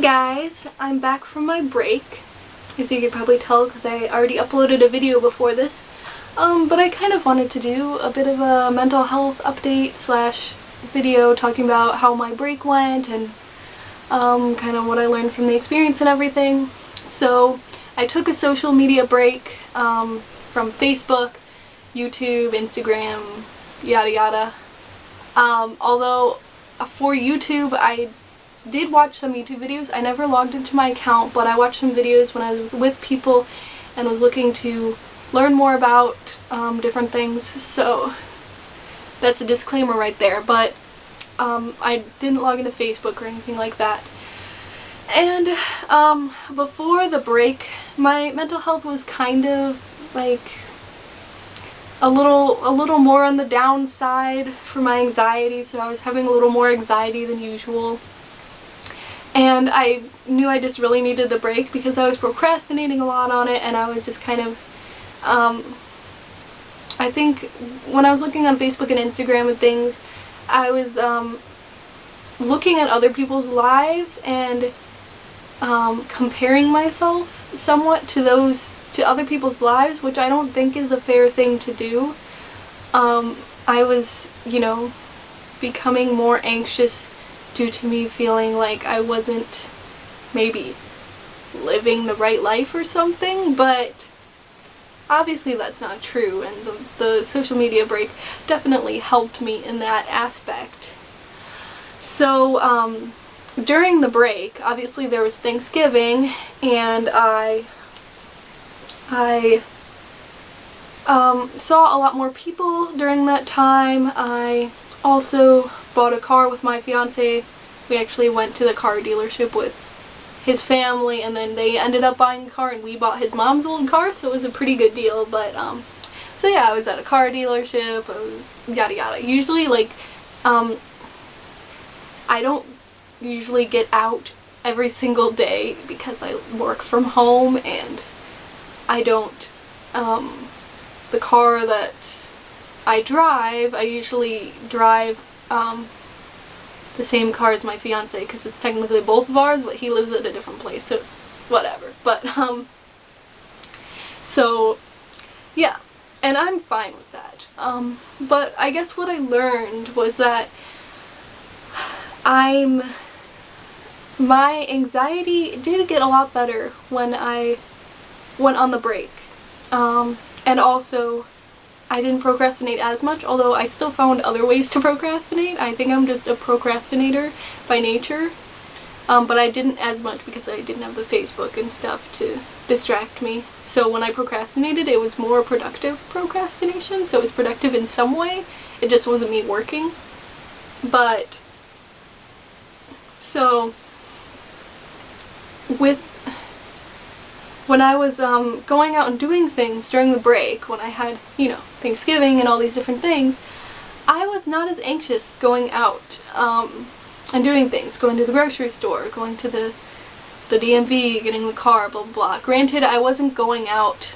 Hey guys, I'm back from my break, as you can probably tell because I already uploaded a video before this, but I kind of wanted to do a bit of a mental health update slash video talking about how my break went and kind of what I learned from the experience and everything. So I took a social media break from Facebook, YouTube, Instagram, yada yada. Although for YouTube I did watch some YouTube videos. I never logged into my account, but I watched some videos when I was with people and was looking to learn more about different things, so that's a disclaimer right there, but I didn't log into Facebook or anything like that. And before the break, my mental health was kind of like a little more on the downside for my anxiety, so I was having a little more anxiety than usual. And I knew I just really needed the break because I was procrastinating a lot on it, and I was just kind of, I think when I was looking on Facebook and Instagram and things, I was looking at other people's lives and comparing myself somewhat to other people's lives, which I don't think is a fair thing to do. I was, becoming more anxious due to me feeling like I wasn't maybe living the right life or something, but obviously that's not true, and the social media break definitely helped me in that aspect. So during the break, obviously there was Thanksgiving, and I saw a lot more people during that time. I also bought a car with my fiance. We actually went to the car dealership with his family, and then they ended up buying a car and we bought his mom's old car, so it was a pretty good deal. But so yeah, I was at a car dealership, I was yada yada. Usually I don't usually get out every single day because I work from home, and I don't the car that I drive, I usually drive the same car as my fiance because it's technically both of ours, but he lives at a different place, so it's whatever. But so yeah, and I'm fine with that. But I guess what I learned was that my anxiety did get a lot better when I went on the break. And also, I didn't procrastinate as much, although I still found other ways to procrastinate. I think I'm just a procrastinator by nature. But I didn't as much because I didn't have the Facebook and stuff to distract me. So when I procrastinated, it was more productive procrastination, so it was productive in some way. It just wasn't me working. But, so, when I was going out and doing things during the break, when I had, Thanksgiving and all these different things, I was not as anxious going out and doing things, going to the grocery store, going to the DMV, getting the car, blah blah blah. Granted, I wasn't going out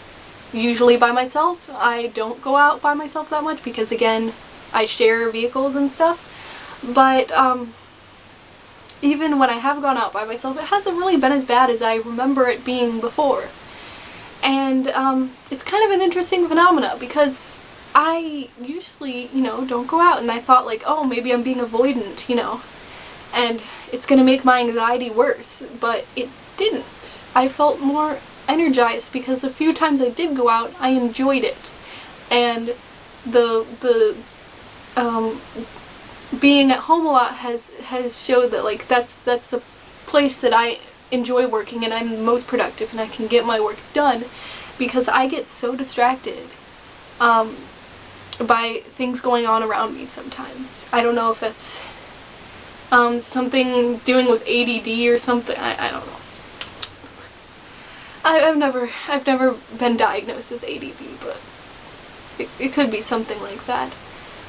usually by myself. I don't go out by myself that much because, again, I share vehicles and stuff. But even when I have gone out by myself, it hasn't really been as bad as I remember it being before. And it's kind of an interesting phenomena because I usually, don't go out, and I thought like, oh, maybe I'm being avoidant, and it's gonna make my anxiety worse, but it didn't. I felt more energized because the few times I did go out, I enjoyed it. And the being at home a lot has showed that like that's the place that I enjoy working, and I'm most productive, and I can get my work done because I get so distracted by things going on around me sometimes. I don't know if that's something doing with ADD or something. I don't know. I've never been diagnosed with ADD, but it could be something like that,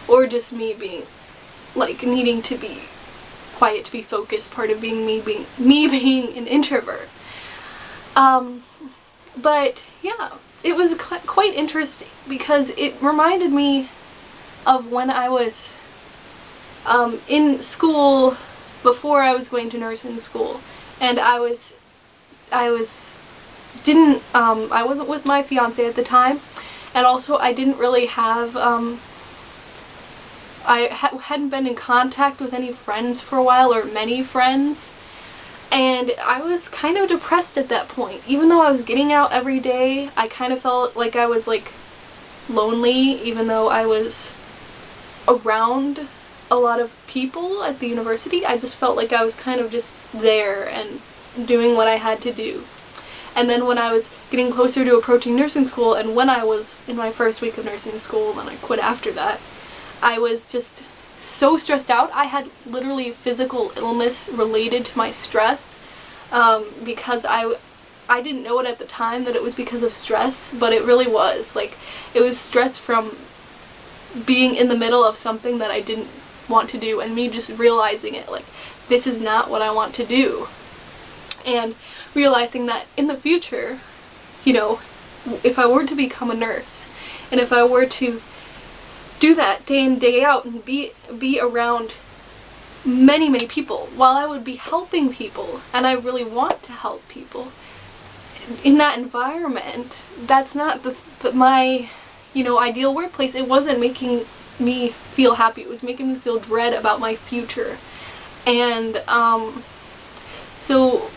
or just me being like needing to be quiet, to be focused, part of being me being an introvert. But yeah, it was quite interesting because it reminded me of when I was in school before I was going to nursing school, and I wasn't with my fiance at the time, and also I didn't really have, hadn't been in contact with any friends for a while, or many friends, and I was kind of depressed at that point. Even though I was getting out every day, I kind of felt like I was like lonely, even though I was around a lot of people at the university. I just felt like I was kind of just there and doing what I had to do. And then when I was getting closer to approaching nursing school, and when I was in my first week of nursing school, then I quit after that, I was just so stressed out. I had literally physical illness related to my stress, because I didn't know it at the time that it was because of stress, but it really was. Like, it was stress from being in the middle of something that I didn't want to do, and me just realizing it, like, this is not what I want to do. And realizing that in the future, you know, if I were to become a nurse, and if I were to do that day in, day out, and be around many, many people, while I would be helping people, and I really want to help people, in that environment, that's not my, you know, ideal workplace. It wasn't making me feel happy. It was making me feel dread about my future. And, so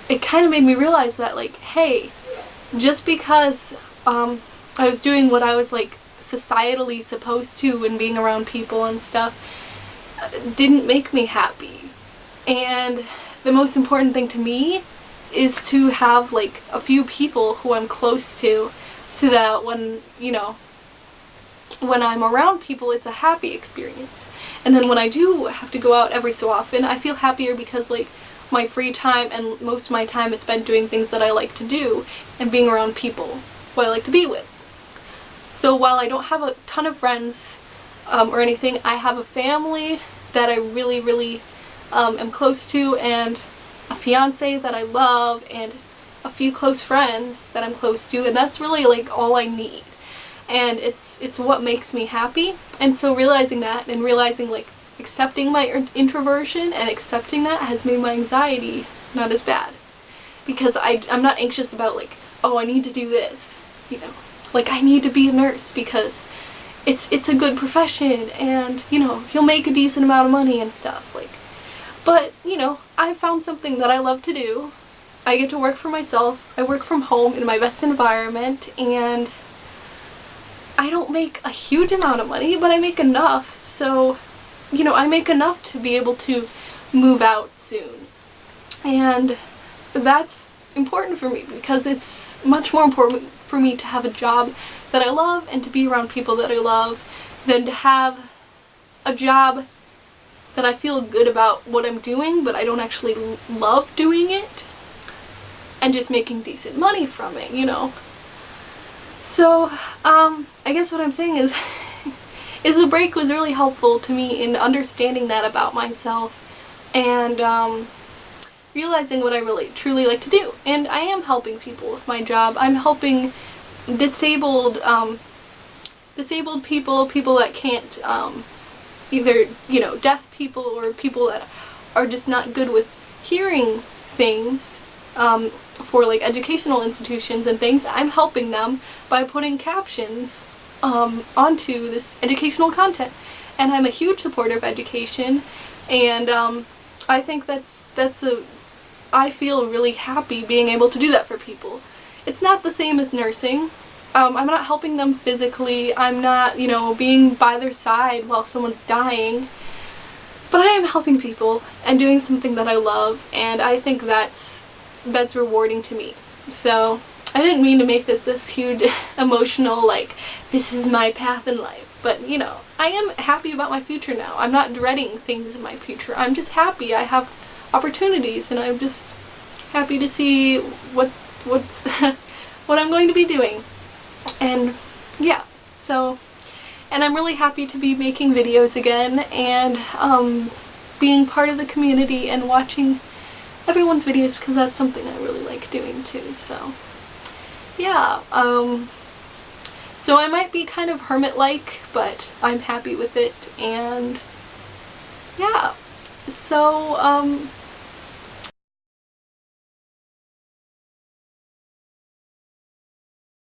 it kind of made me realize that, like, hey, just because, I was doing what I was, like, societally supposed to and being around people and stuff, didn't make me happy. And the most important thing to me is to have, like, a few people who I'm close to, so that when, you know, when I'm around people, it's a happy experience. And then when I do have to go out every so often, I feel happier because, like, my free time and most of my time is spent doing things that I like to do and being around people who I like to be with. So while I don't have a ton of friends or anything, I have a family that I really, really am close to, and a fiance that I love, and a few close friends that I'm close to, and that's really, like, all I need. And it's what makes me happy. And so realizing that, and realizing, like, accepting my introversion and accepting that has made my anxiety not as bad. Because I'm not anxious about, like, oh, I need to do this, you know. Like, I need to be a nurse because it's a good profession, and, you know, you'll make a decent amount of money and stuff. Like, but, you know, I found something that I love to do. I get to work for myself. I work from home in my best environment, and I don't make a huge amount of money, but I make enough. So, you know, I make enough to be able to move out soon. And that's important for me, because it's much more important for me to have a job that I love and to be around people that I love than to have a job that I feel good about what I'm doing, but I don't actually love doing it, and just making decent money from it, you know. So, I guess what I'm saying is the break was really helpful to me in understanding that about myself, and realizing what I really truly like to do. And I am helping people with my job. I'm helping disabled people, people that can't, either, you know, deaf people, or people that are just not good with hearing things, for, like, educational institutions and things. I'm helping them by putting captions onto this educational content. And I'm a huge supporter of education, and I think I feel really happy being able to do that for people. It's not the same as nursing. I'm not helping them physically. I'm not, you know, being by their side while someone's dying. But I am helping people and doing something that I love, and I think that's rewarding to me. So I didn't mean to make this huge emotional, like, this is my path in life. But, you know, I am happy about my future now. I'm not dreading things in my future. I'm just happy. I have opportunities, and I'm just happy to see what's what I'm going to be doing. And yeah, so, and I'm really happy to be making videos again, and being part of the community and watching everyone's videos, because that's something I really like doing too. So yeah, so I might be kind of hermit-like, but I'm happy with it. And yeah, So,